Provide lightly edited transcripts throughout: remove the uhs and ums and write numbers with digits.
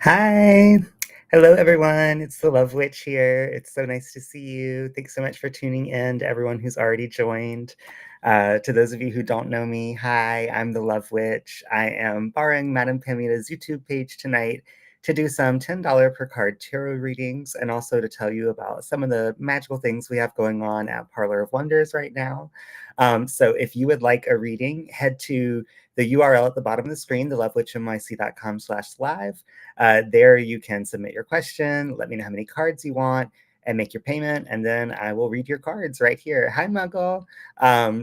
Hi. Hello, everyone. It's the Love Witch here. It's so nice to see you. Thanks so much for tuning in to everyone who's already joined. To those of you who don't know me, hi, I'm the Love Witch. I am borrowing Madame Pamina's YouTube page tonight to do some $10 per card tarot readings and also to tell you about some of the magical things we have going on at Parlor of Wonders right now. So if you would like a reading, head to the URL at the bottom of the screen, thelovewitchnyc.com/live. There you can submit your question, let me know how many cards you want, and make your payment, and then I will read your cards right here. Hi, Muggle.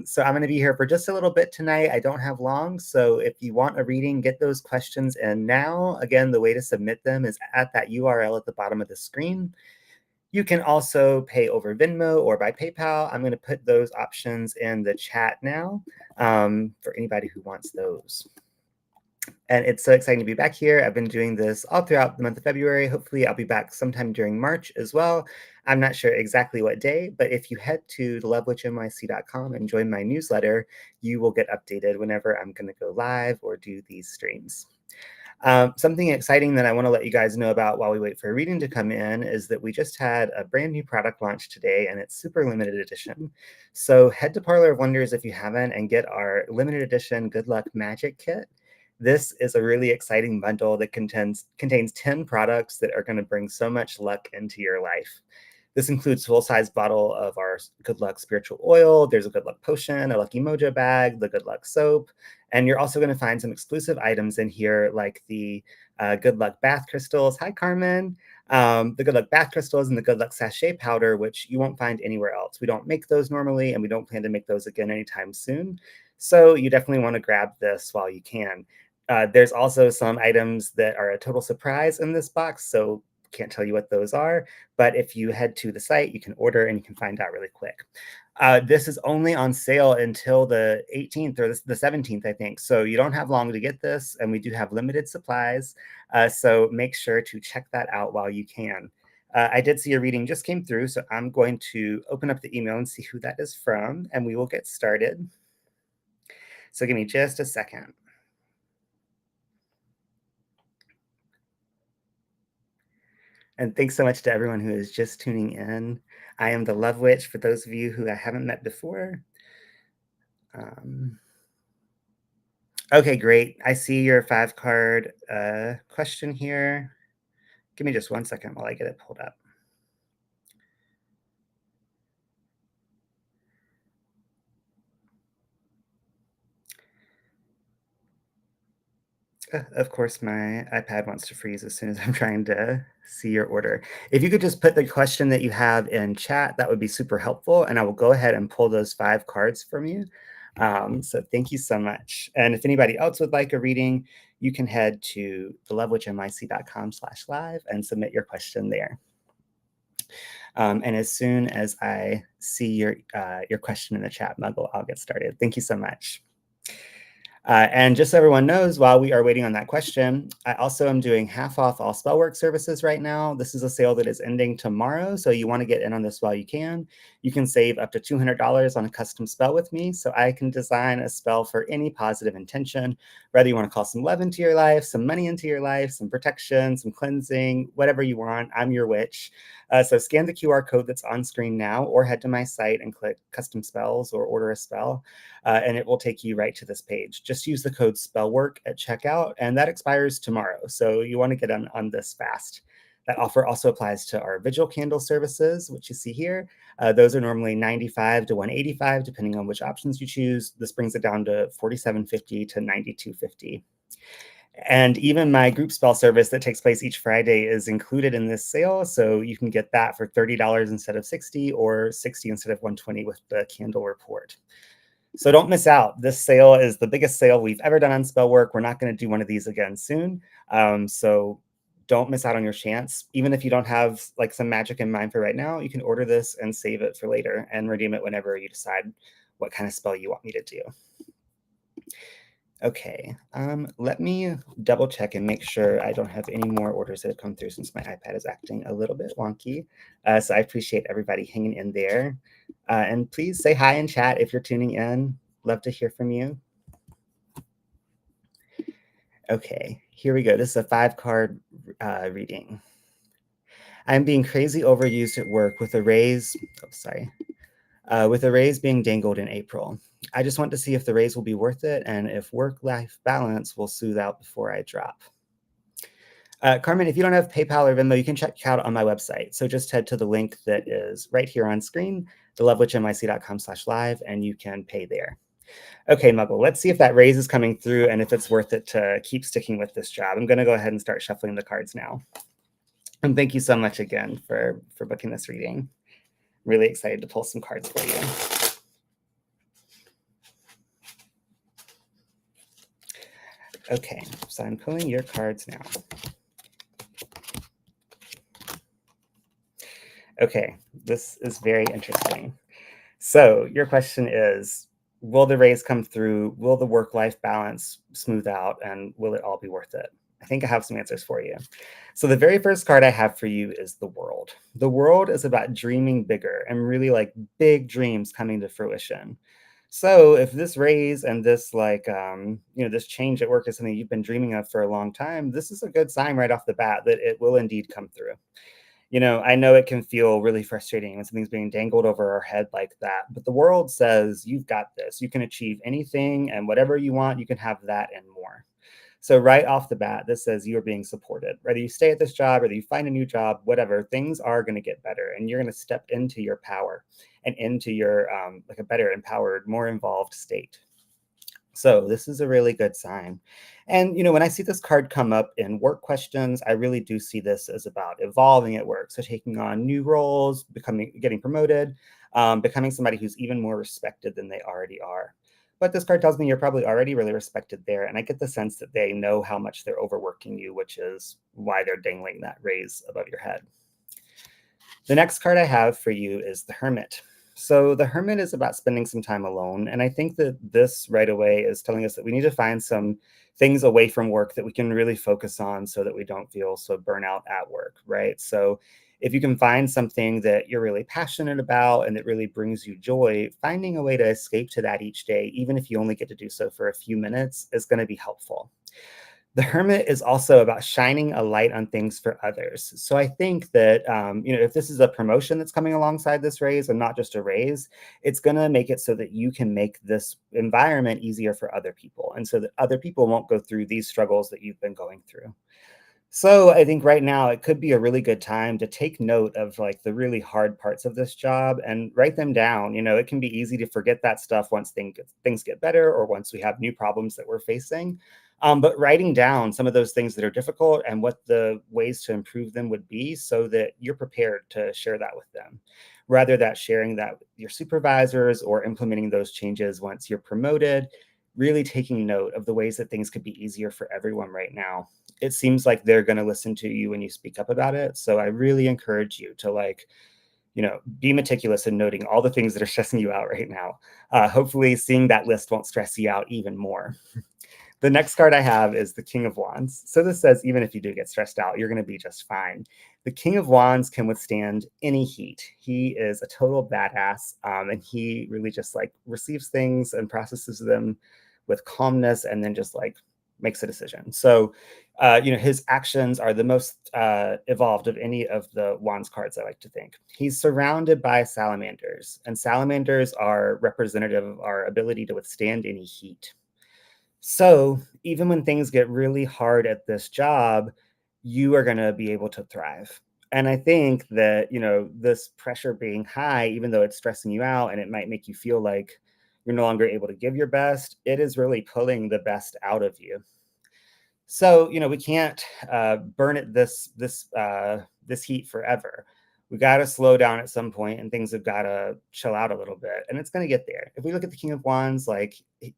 So I'm going to be here for just a little bit tonight. I don't have long, so if you want a reading, get those questions in now. Again, the way to submit them is at that URL at the bottom of the screen. You can also pay over Venmo or by PayPal. I'm going to put those options in the chat now for anybody who wants those. And it's so exciting to be back here. I've been doing this all throughout the month of February. Hopefully, I'll be back sometime during March as well. I'm not sure exactly what day, but if you head to thelevewitchnyc.com and join my newsletter, you will get updated whenever I'm going to go live or do these streams. Something exciting that I want to let you guys know about while we wait for a reading to come in is that we just had a brand new product launch today, and it's super limited edition. So head to Parlor of Wonders if you haven't and get our limited edition Good Luck Magic Kit. This is a really exciting bundle that contains 10 products that are going to bring so much luck into your life. This includes full-size bottle of our Good Luck spiritual oil. There's a Good Luck potion, a Lucky Mojo bag, the Good Luck soap, and you're also going to find some exclusive items in here like the Good Luck bath crystals. Hi, Carmen. The Good Luck bath crystals and the Good Luck sachet powder, which you won't find anywhere else. We don't make those normally, and we don't plan to make those again anytime soon. So you definitely want to grab this while you can. There's also some items that are a total surprise in this box, so can't tell you what those are, but if you head to the site, you can order and you can find out really quick. This is only on sale until the 18th or the 17th, I think. So you don't have long to get this, and we do have limited supplies. So make sure to check that out while you can. I did see a reading just came through, so I'm going to open up the email and see who that is from, and we will get started. So give me just a second. And thanks so much to everyone who is just tuning in. I am the Love Witch for those of you who I haven't met before. Okay, great. I see your 5-card question here. Give me just 1 second while I get it pulled up. Of course, my iPad wants to freeze as soon as I'm trying to see your order. If you could just put the question that you have in chat, that would be super helpful, and I will go ahead and pull those 5 cards from you. So thank you so much. And if anybody else would like a reading, you can head to thelevewitchnyc.com/live and submit your question there. And as soon as I see your question in the chat, Muggle, I'll get started. Thank you so much. And just so everyone knows, while we are waiting on that question, I also am doing half off all spellwork services right now. This is a sale that is ending tomorrow, so you want to get in on this while you can. You can save up to $200 on a custom spell with me, so I can design a spell for any positive intention, whether you want to call some love into your life, some money into your life, some protection, some cleansing, whatever you want. I'm your witch. So scan the QR code that's on screen now, or head to my site and click custom spells or order a spell, and it will take you right to this page. Just use the code SPELLWORK at checkout, and that expires tomorrow. So you want to get on this fast. That offer also applies to our vigil candle services, which you see here. Those are normally $95 to $185, depending on which options you choose. This brings it down to $47.50 to $92.50. And even my group spell service that takes place each Friday is included in this sale. So you can get that for $30 instead of $60 or $60 instead of $120 with the candle report. So don't miss out. This sale is the biggest sale we've ever done on Spellwork. We're not going to do one of these again soon. So don't miss out on your chance. Even if you don't have like some magic in mind for right now, you can order this and save it for later and redeem it whenever you decide what kind of spell you want me to do. Okay, let me double check and make sure I don't have any more orders that have come through since my iPad is acting a little bit wonky. So I appreciate everybody hanging in there. And please say hi in chat if you're tuning in. Love to hear from you. Okay, here we go. This is a 5-card reading. I'm being crazy overused at work with a raise. Oh, sorry. With a raise being dangled in April. I just want to see if the raise will be worth it and if work-life balance will soothe out before I drop. Carmen, if you don't have PayPal or Venmo, you can check out on my website. So just head to the link that is right here on screen, thelovewitchnyc.com/live, and you can pay there. Okay, Muggle, let's see if that raise is coming through and if it's worth it to keep sticking with this job. I'm going to go ahead and start shuffling the cards now. And thank you so much again for booking this reading. I'm really excited to pull some cards for you. Okay, so I'm pulling your cards now. Okay, this is very interesting. So your question is, will the raise come through? Will the work-life balance smooth out? And will it all be worth it? I think I have some answers for you. So the very first card I have for you is the World. The World is about dreaming bigger and really like big dreams coming to fruition. So if this raise and this this change at work is something you've been dreaming of for a long time, this is a good sign right off the bat that it will indeed come through. I know it can feel really frustrating when something's being dangled over our head like that, but the World says, you've got this. You can achieve anything, and whatever you want, you can have that and more. So right off the bat, this says you are being supported. Whether you stay at this job, whether you find a new job, whatever, things are going to get better, and you're going to step into your power and into your like a better, empowered, more involved state. So this is a really good sign. And, when I see this card come up in work questions, I really do see this as about evolving at work. So taking on new roles, getting promoted, becoming somebody who's even more respected than they already are. But this card tells me you're probably already really respected there. And I get the sense that they know how much they're overworking you, which is why they're dangling that raise above your head. The next card I have for you is the Hermit. So the Hermit is about spending some time alone. And I think that this right away is telling us that we need to find some things away from work that we can really focus on so that we don't feel so burnout at work, right? So if you can find something that you're really passionate about and that really brings you joy, finding a way to escape to that each day, even if you only get to do so for a few minutes, is going to be helpful. The Hermit is also about shining a light on things for others. So I think that, if this is a promotion that's coming alongside this raise and not just a raise, it's going to make it so that you can make this environment easier for other people. And so that other people won't go through these struggles that you've been going through. So I think right now it could be a really good time to take note of like the really hard parts of this job and write them down. It can be easy to forget that stuff once things get better or once we have new problems that we're facing. But writing down some of those things that are difficult and what the ways to improve them would be so that you're prepared to share that with them, rather than sharing that with your supervisors or implementing those changes once you're promoted, really taking note of the ways that things could be easier for everyone right now. It seems like they're going to listen to you when you speak up about it. So I really encourage you to be meticulous in noting all the things that are stressing you out right now. Hopefully seeing that list won't stress you out even more. The next card I have is the King of Wands. So this says, even if you do get stressed out, you're going to be just fine. The King of Wands can withstand any heat. He is a total badass, and he really just receives things and processes them with calmness and then just makes a decision. So, his actions are the most evolved of any of the Wands cards, I like to think. He's surrounded by salamanders, and salamanders are representative of our ability to withstand any heat. So even when things get really hard at this job, you are going to be able to thrive. And I think that, this pressure being high, even though it's stressing you out and it might make you feel like you're no longer able to give your best, it is really pulling the best out of you. So, we can't burn it this heat forever. We got to slow down at some point and things have got to chill out a little bit, and it's going to get there. If we look at the King of Wands,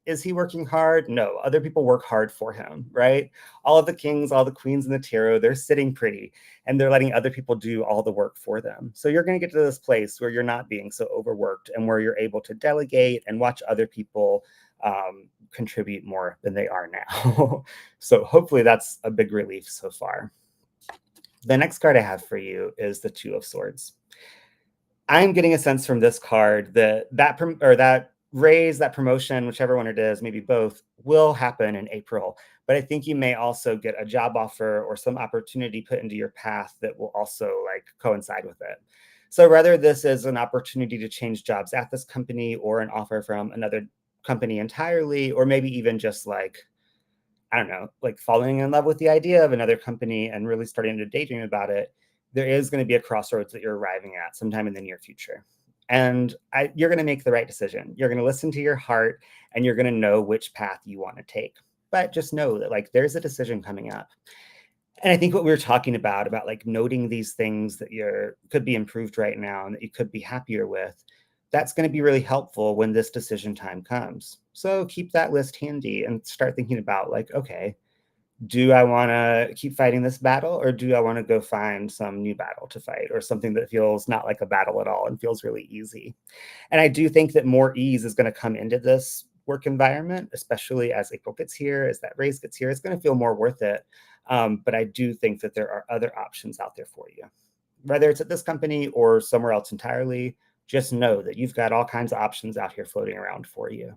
is he working hard? No, other people work hard for him, right? All of the kings, all the queens in the tarot, they're sitting pretty and they're letting other people do all the work for them. So you're going to get to this place where you're not being so overworked and where you're able to delegate and watch other people contribute more than they are now. So hopefully that's a big relief so far. The next card I have for you is the Two of Swords. I'm getting a sense from this card that raise, that promotion, whichever one it is, maybe both, will happen in April. But I think you may also get a job offer or some opportunity put into your path that will also like coincide with it. So whether this is an opportunity to change jobs at this company or an offer from another company entirely, or maybe even just like, I don't know, like falling in love with the idea of another company and really starting to daydream about it, there is going to be a crossroads that you're arriving at sometime in the near future. And you're going to make the right decision. You're going to listen to your heart and you're going to know which path you want to take. But just know that like there's a decision coming up. And I think what we were talking about like noting these things that you're could be improved right now and that you could be happier with, that's going to be really helpful when this decision time comes. So keep that list handy and start thinking about like, okay, do I want to keep fighting this battle or do I want to go find some new battle to fight or something that feels not like a battle at all and feels really easy? And I do think that more ease is going to come into this work environment, especially as April gets here, as that raise gets here. It's going to feel more worth it. But I do think that there are other options out there for you. Whether it's at this company or somewhere else entirely, just know that you've got all kinds of options out here floating around for you.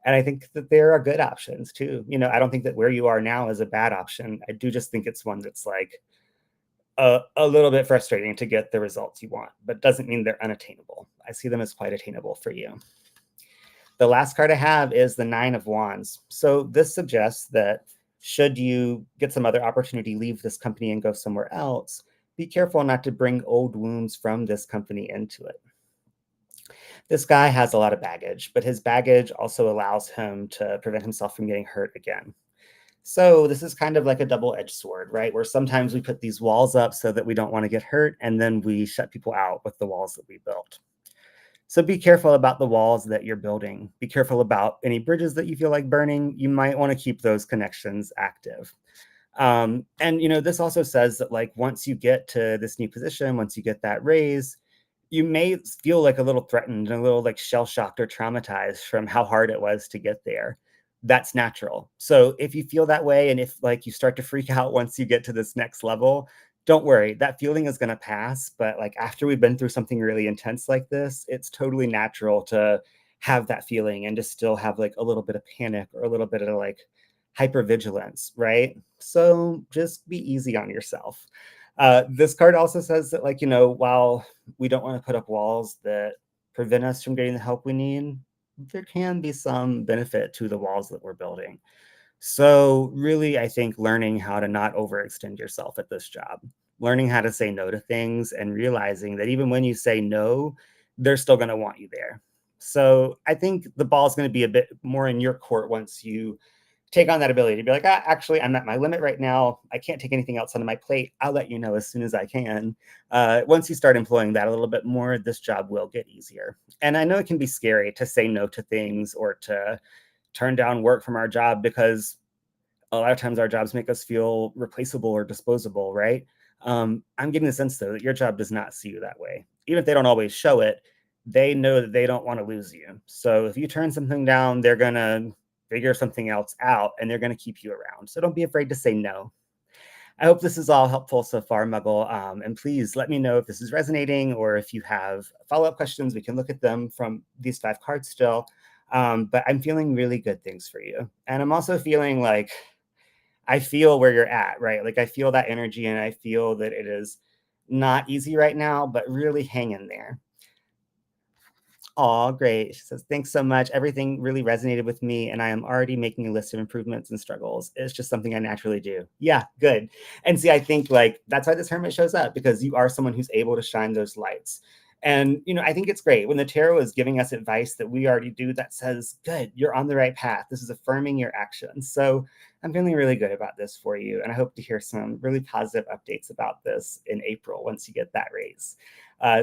And I think that there are good options too. You know, I don't think that where you are now is a bad option. I do just think it's one that's like a little bit frustrating to get the results you want, but doesn't mean they're unattainable. I see them as quite attainable for you. The last card I have is the Nine of Wands. So this suggests that should you get some other opportunity, leave this company and go somewhere else, be careful not to bring old wounds from this company into it. This guy has a lot of baggage, but his baggage also allows him to prevent himself from getting hurt again. So this is kind of like a double-edged sword, right? Where sometimes we put these walls up so that we don't want to get hurt, and then we shut people out with the walls that we built. So be careful about the walls that you're building. Be careful about any bridges that you feel like burning. You might want to keep those connections active. And you know, this also says that like once you get to this new position, once you get that raise, you may feel like a little threatened and a little like shell shocked or traumatized from how hard it was to get there. That's natural. So if you feel that way and if like you start to freak out once you get to this next level, don't worry. That feeling is going to pass. But like after we've been through something really intense like this, it's totally natural to have that feeling and to still have like a little bit of panic or a little bit of like hypervigilance, right? So just be easy on yourself. This card also says that, like, you know, while we don't want to put up walls that prevent us from getting the help we need, there can be some benefit to the walls that we're building. So, really, I think learning how to not overextend yourself at this job, learning how to say no to things, and realizing that even when you say no, they're still going to want you there. So, I think the ball's going to be a bit more in your court once you take on that ability to be like, actually, I'm at my limit right now. I can't take anything else onto my plate. I'll let you know as soon as I can. Once you start employing that a little bit more, this job will get easier. And I know it can be scary to say no to things or to turn down work from our job because a lot of times our jobs make us feel replaceable or disposable, right? I'm getting the sense, though, that your job does not see you that way. Even if they don't always show it, they know that they don't want to lose you. So if you turn something down, they're going to figure something else out and they're going to keep you around. So don't be afraid to say no. I hope this is all helpful so far, Muggle. And please let me know if this is resonating or if you have follow-up questions. We can look at them from these 5 cards still. But I'm feeling really good things for you. And I'm also feeling like I feel where you're at, right? Like I feel that energy and I feel that it is not easy right now, but really hang in there. Oh, great. She says, thanks so much. Everything really resonated with me, and I am already making a list of improvements and struggles. It's just something I naturally do. Yeah, good. And see, I think like that's why this hermit shows up, because you are someone who's able to shine those lights. And, you know, I think it's great when the tarot is giving us advice that we already do that says, good, you're on the right path. This is affirming your actions. So I'm feeling really good about this for you. And I hope to hear some really positive updates about this in April once you get that raise.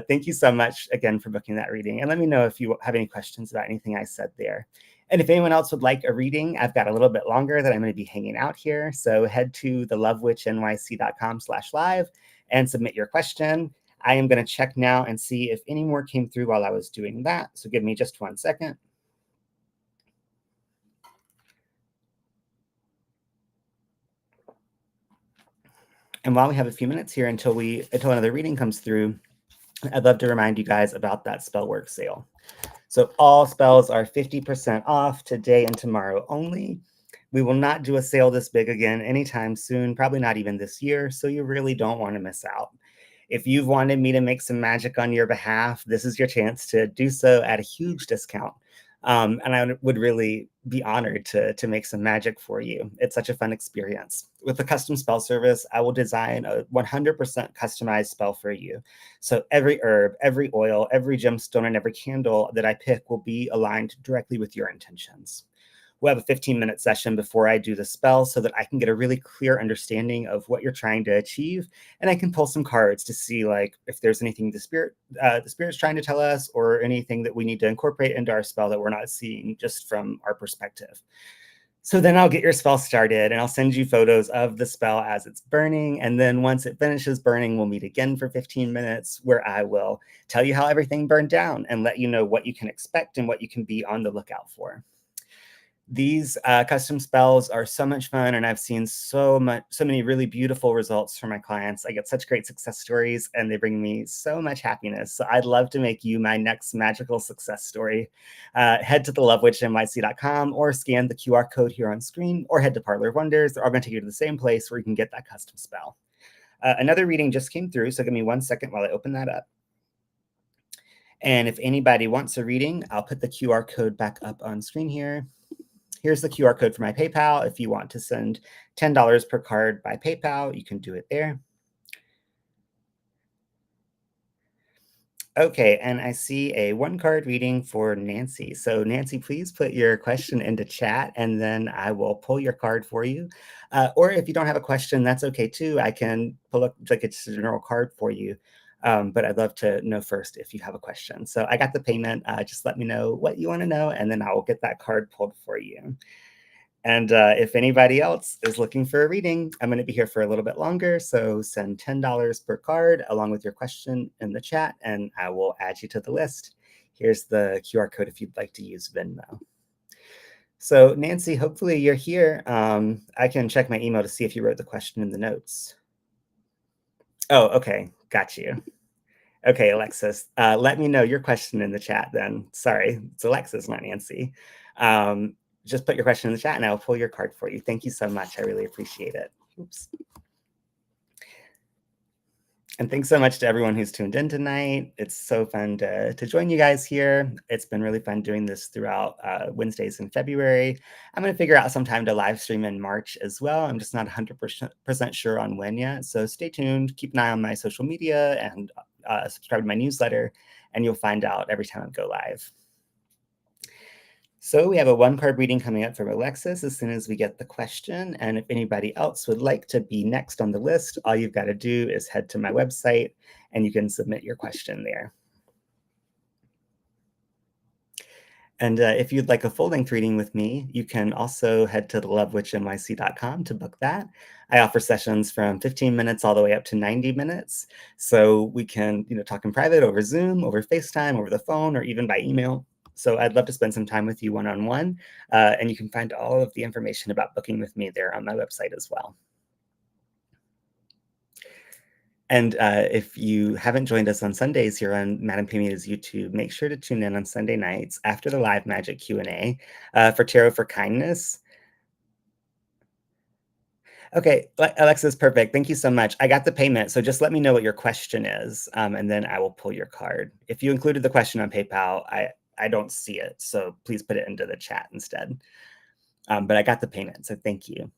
Thank you so much again for booking that reading. And let me know if you have any questions about anything I said there. And if anyone else would like a reading, I've got a little bit longer that I'm going to be hanging out here. So head to thelovewitchnyc.com/live and submit your question. I am going to check now and see if any more came through while I was doing that. So give me just 1 second. And while we have a few minutes here until another reading comes through, I'd love to remind you guys about that Spellwork sale. So all spells are 50% off today and tomorrow only. We will not do a sale this big again anytime soon, probably not even this year, so you really don't want to miss out. If you've wanted me to make some magic on your behalf, this is your chance to do so at a huge discount. And I would really be honored to make some magic for you. It's such a fun experience. With the custom spell service, I will design a 100% customized spell for you. So every herb, every oil, every gemstone, and every candle that I pick will be aligned directly with your intentions. We'll have a 15-minute session before I do the spell so that I can get a really clear understanding of what you're trying to achieve. And I can pull some cards to see like if there's anything the spirit's trying to tell us or anything that we need to incorporate into our spell that we're not seeing just from our perspective. So then I'll get your spell started and I'll send you photos of the spell as it's burning. And then once it finishes burning, we'll meet again for 15 minutes where I will tell you how everything burned down and let you know what you can expect and what you can be on the lookout for. These custom spells are so much fun, and I've seen so many really beautiful results from my clients. I get such great success stories, and they bring me so much happiness. So I'd love to make you my next magical success story. Head to thelovewitchnyc.com or scan the QR code here on screen, or head to Parlor of Wonders. They're all going to take you to the same place where you can get that custom spell. Another reading just came through, so give me 1 second while I open that up. And if anybody wants a reading, I'll put the QR code back up on screen here. Here's the QR code for my PayPal. If you want to send $10 per card by PayPal, you can do it there. Okay, and I see a 1-card reading for Nancy. So Nancy, please put your question into chat and then I will pull your card for you. Or if you don't have a question, that's okay too. I can pull up like a general card for you. But I'd love to know first if you have a question. So I got the payment. Just let me know what you want to know and then I will get that card pulled for you. And if anybody else is looking for a reading, I'm going to be here for a little bit longer. So send $10 per card along with your question in the chat, and I will add you to the list. Here's the QR code if you'd like to use Venmo. So Nancy, hopefully you're here. I can check my email to see if you wrote the question in the notes. Oh, okay. Got you. Okay, Alexis, let me know your question in the chat then. Sorry, it's Alexis, not Nancy. Just put your question in the chat and I'll pull your card for you. Thank you so much. I really appreciate it. Oops. And thanks so much to everyone who's tuned in tonight. It's so fun to join you guys here. It's been really fun doing this throughout Wednesdays in February. I'm going to figure out some time to live stream in March as well. I'm just not 100% sure on when yet. So stay tuned. Keep an eye on my social media and subscribe to my newsletter, and you'll find out every time I go live. So we have a 1-card reading coming up from Alexis as soon as we get the question. And if anybody else would like to be next on the list, all you've got to do is head to my website and you can submit your question there. And if you'd like a full-length reading with me, you can also head to thelovewitchnyc.com to book that. I offer sessions from 15 minutes all the way up to 90 minutes. So we can talk in private over Zoom, over FaceTime, over the phone, or even by email. So I'd love to spend some time with you one-on-one. And you can find all of the information about booking with me there on my website as well. And if you haven't joined us on Sundays here on Madame Pamita's YouTube, make sure to tune in on Sunday nights after the live magic Q&A for Tarot for Kindness. Okay, Alexis, perfect. Thank you so much. I got the payment, so just let me know what your question is, and then I will pull your card. If you included the question on PayPal, I don't see it, so please put it into the chat instead. But I got the payment, so thank you.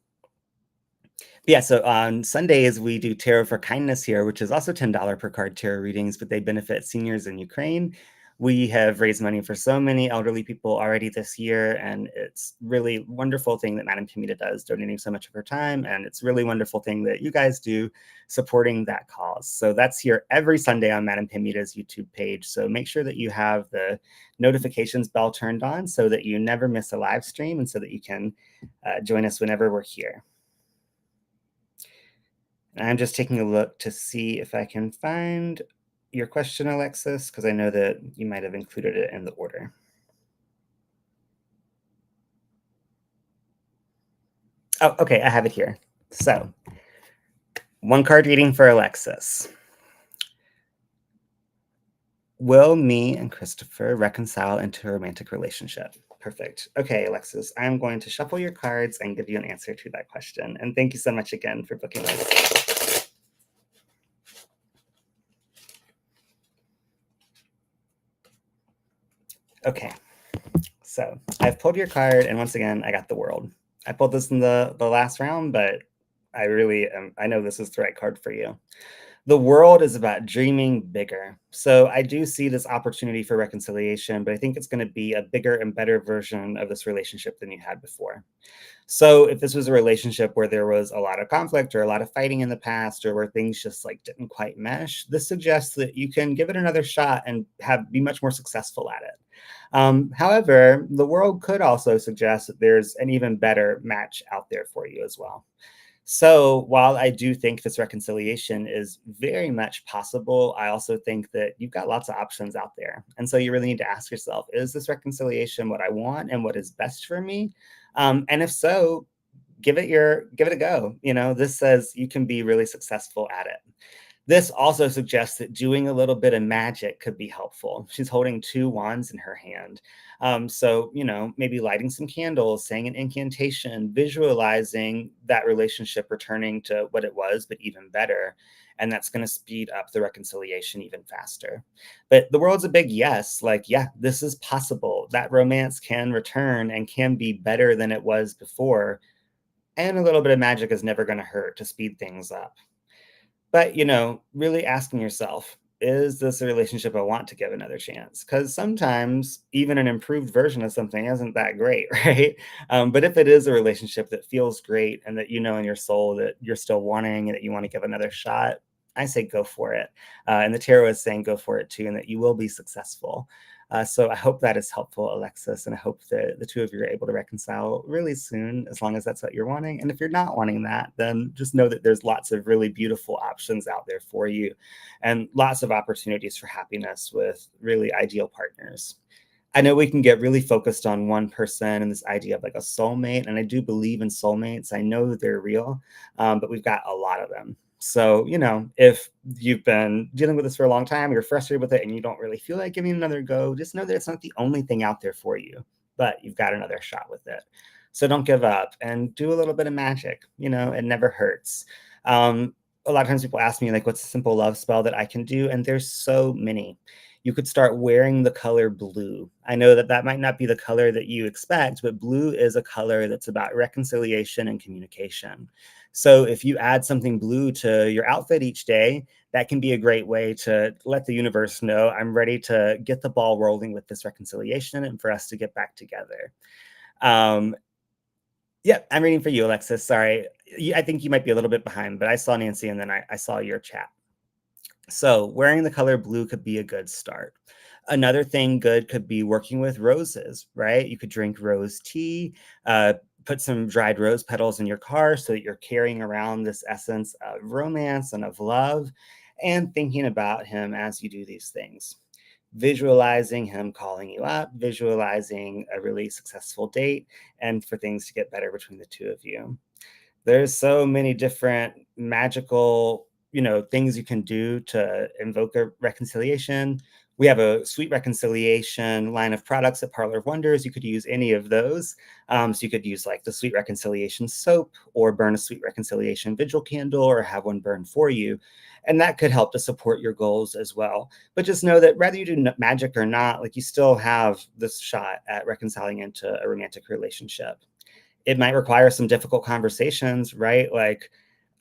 Yeah, so on Sundays, we do Tarot for Kindness here, which is also $10 per card tarot readings, but they benefit seniors in Ukraine. We have raised money for so many elderly people already this year, and it's really wonderful thing that Madame Pamita does, donating so much of her time, and it's really wonderful thing that you guys do supporting that cause. So that's here every Sunday on Madame Pamita's YouTube page, so make sure that you have the notifications bell turned on so that you never miss a live stream and so that you can join us whenever we're here. And I'm just taking a look to see if I can find your question, Alexis, because I know that you might have included it in the order. Oh, okay, I have it here. So, 1-card reading for Alexis. Will me and Christopher reconcile into a romantic relationship? Perfect. Okay, Alexis, I'm going to shuffle your cards and give you an answer to that question. And thank you so much again for booking this. Okay, so I've pulled your card, and once again, I got the world. I pulled this in the last round, but I really am, I know this is the right card for you. The world is about dreaming bigger. So I do see this opportunity for reconciliation, but I think it's going to be a bigger and better version of this relationship than you had before. So if this was a relationship where there was a lot of conflict or a lot of fighting in the past, or where things just like didn't quite mesh, this suggests that you can give it another shot and be much more successful at it. However, the world could also suggest that there's an even better match out there for you as well. So while I do think this reconciliation is very much possible, I also think that you've got lots of options out there. And so you really need to ask yourself, is this reconciliation what I want and what is best for me? And if so, give it a go. You know, this says you can be really successful at it. This also suggests that doing a little bit of magic could be helpful. She's holding two wands in her hand. So, you know, maybe lighting some candles, saying an incantation, visualizing that relationship returning to what it was, but even better. And that's going to speed up the reconciliation even faster. But the world's a big yes. Like, yeah, this is possible. That romance can return and can be better than it was before. And a little bit of magic is never going to hurt to speed things up. But, you know, really asking yourself, is this a relationship I want to give another chance? Because sometimes even an improved version of something isn't that great, right? But if it is a relationship that feels great and that you know in your soul that you're still wanting and that you want to give another shot, I say go for it. And the tarot is saying go for it too, and that you will be successful. So I hope that is helpful, Alexis, and I hope that the two of you are able to reconcile really soon, as long as that's what you're wanting. And if you're not wanting that, then just know that there's lots of really beautiful options out there for you, and lots of opportunities for happiness with really ideal partners. I know we can get really focused on one person and this idea of like a soulmate, and I do believe in soulmates. I know they're real, but we've got a lot of them. So, you know, if you've been dealing with this for a long time, you're frustrated with it, and you don't really feel like giving it another go, just know that it's not the only thing out there for you, but you've got another shot with it. So don't give up and do a little bit of magic. You know, it never hurts. A lot of times people ask me, like, what's a simple love spell that I can do? And there's so many. You could start wearing the color blue. I know that that might not be the color that you expect, but blue is a color that's about reconciliation and communication. So if you add something blue to your outfit each day, that can be a great way to let the universe know I'm ready to get the ball rolling with this reconciliation and for us to get back together. Um, yeah, I'm reading for you, Alexis. Sorry. I think you might be a little bit behind, but I saw Nancy and then I saw your chat. So wearing the color blue could be a good start. Another thing good could be working with roses, right? You could drink rose tea, put some dried rose petals in your car so that you're carrying around this essence of romance and of love, and thinking about him as you do these things. Visualizing him calling you up, visualizing a really successful date, and for things to get better between the two of you. There's so many different magical, you know, things you can do to invoke a reconciliation. We have a sweet reconciliation line of products at Parlor of Wonders. You could use any of those. So you could use like the sweet reconciliation soap, or burn a sweet reconciliation vigil candle, or have one burn for you. And that could help to support your goals as well. But just know that whether you do magic or not, like, you still have this shot at reconciling into a romantic relationship. It might require some difficult conversations, right? Like,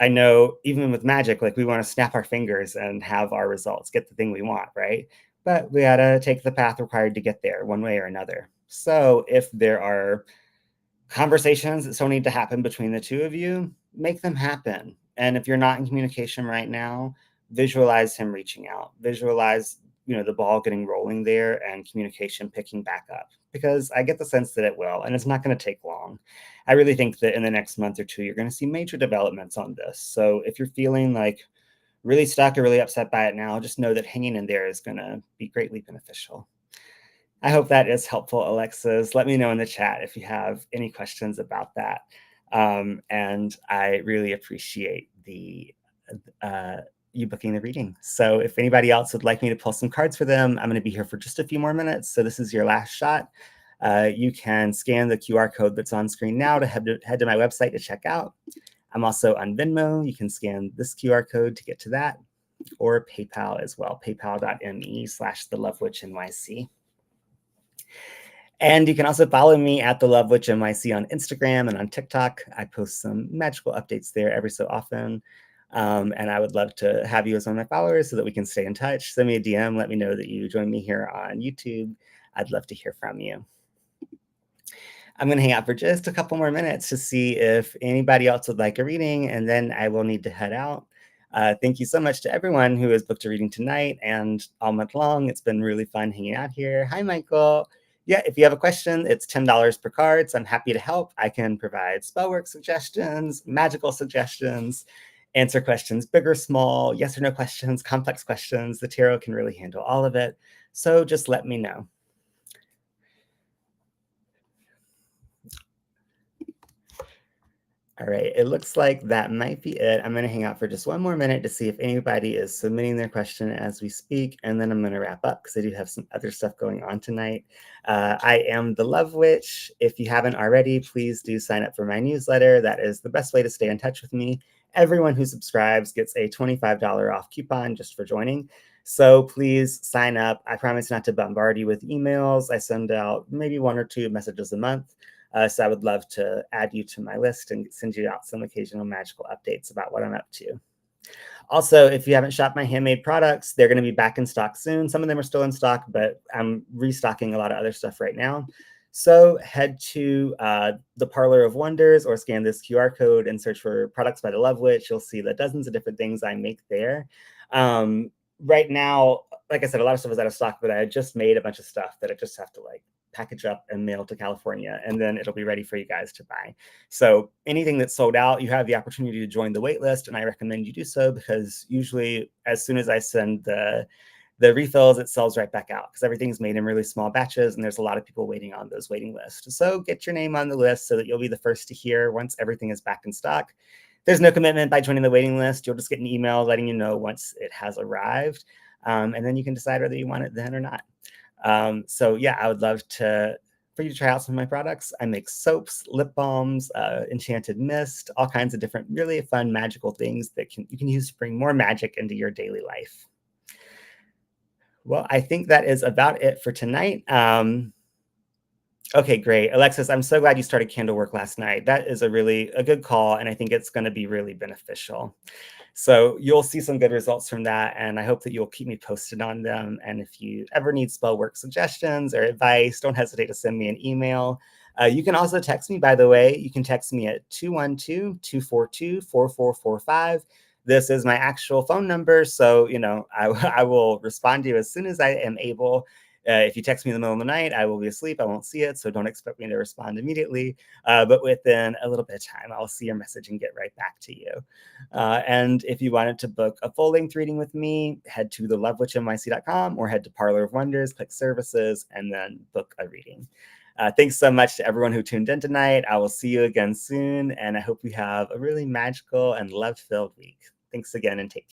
I know even with magic, like, we want to snap our fingers and have our results, get the thing we want, right? But we got to take the path required to get there one way or another. So if there are conversations that still need to happen between the two of you, make them happen. And if you're not in communication right now, visualize him reaching out. Visualize, you know, the ball getting rolling there and communication picking back up, because I get the sense that it will, and it's not going to take long. I really think that in the next month or two, you're going to see major developments on this. So if you're feeling like really stuck or really upset by it now, just know that hanging in there is going to be greatly beneficial. I hope that is helpful, Alexis. Let me know in the chat if you have any questions about that. And I really appreciate the you booking the reading. So if anybody else would like me to pull some cards for them, I'm going to be here for just a few more minutes. So this is your last shot. You can scan the QR code that's on screen now to head to my website to check out. I'm also on Venmo. You can scan this QR code to get to that, or PayPal as well, paypal.me/thelovewitchnyc. And you can also follow me at The Love Witch NYC on Instagram and on TikTok. I post some magical updates there every so often. And I would love to have you as one of my followers so that we can stay in touch. Send me a DM. Let me know that you joined me here on YouTube. I'd love to hear from you. I'm going to hang out for just a couple more minutes to see if anybody else would like a reading, and then I will need to head out. Thank you so much to everyone who has booked a reading tonight and all month long. It's been really fun hanging out here. Hi, Michael. Yeah, if you have a question, it's $10 per card, so I'm happy to help. I can provide spell work suggestions, magical suggestions, answer questions big or small, yes or no questions, complex questions. The tarot can really handle all of it, so just let me know. All right, it looks like that might be it. I'm going to hang out for just one more minute to see if anybody is submitting their question as we speak, and then I'm going to wrap up because I do have some other stuff going on tonight. I am the Love Witch. If you haven't already, please do sign up for my newsletter. That is the best way to stay in touch with me. Everyone who subscribes gets a $25 off coupon just for joining. So please sign up. I promise not to bombard you with emails. I send out maybe 1 or 2 messages a month. So I would love to add you to my list and send you out some occasional magical updates about what I'm up to. Also, if you haven't shopped my handmade products, they're going to be back in stock soon. Some of them are still in stock, but I'm restocking a lot of other stuff right now. So head to the Parlor of Wonders or scan this QR code and search for Products by the Love Witch. You'll see the dozens of different things I make there. Right now, like I said, a lot of stuff is out of stock, but I just made a bunch of stuff that I just have to package up and mail to California, and then it'll be ready for you guys to buy. So anything that's sold out, you have the opportunity to join the wait list, and I recommend you do so because usually as soon as I send the refills, it sells right back out because everything's made in really small batches and there's a lot of people waiting on those waiting lists. So get your name on the list so that you'll be the first to hear once everything is back in stock. There's no commitment by joining the waiting list. You'll just get an email letting you know once it has arrived. And then you can decide whether you want it then or not. So yeah, I would love for you to try out some of my products. I make soaps, lip balms, enchanted mist, all kinds of different really fun magical things that you can use to bring more magic into your daily life. Well, I think that is about it for tonight. Okay, great. Alexis, I'm so glad you started candle work last night. That is a good call, and I think it's going to be really beneficial. So you'll see some good results from that, and I hope that you'll keep me posted on them. And if you ever need spell work suggestions or advice, don't hesitate to send me an email. You can also text me, by the way. You can text me at 212-242-4445. This is my actual phone number, so I will respond to you as soon as I am able. If you text me in the middle of the night, I will be asleep. I won't see it, so don't expect me to respond immediately. But within a little bit of time, I'll see your message and get right back to you. And if you wanted to book a full-length reading with me, head to thelovewitchnyc.com or head to Parlor of Wonders, click Services, and then book a reading. Thanks so much to everyone who tuned in tonight. I will see you again soon, and I hope we have a really magical and love-filled week. Thanks again, and take care.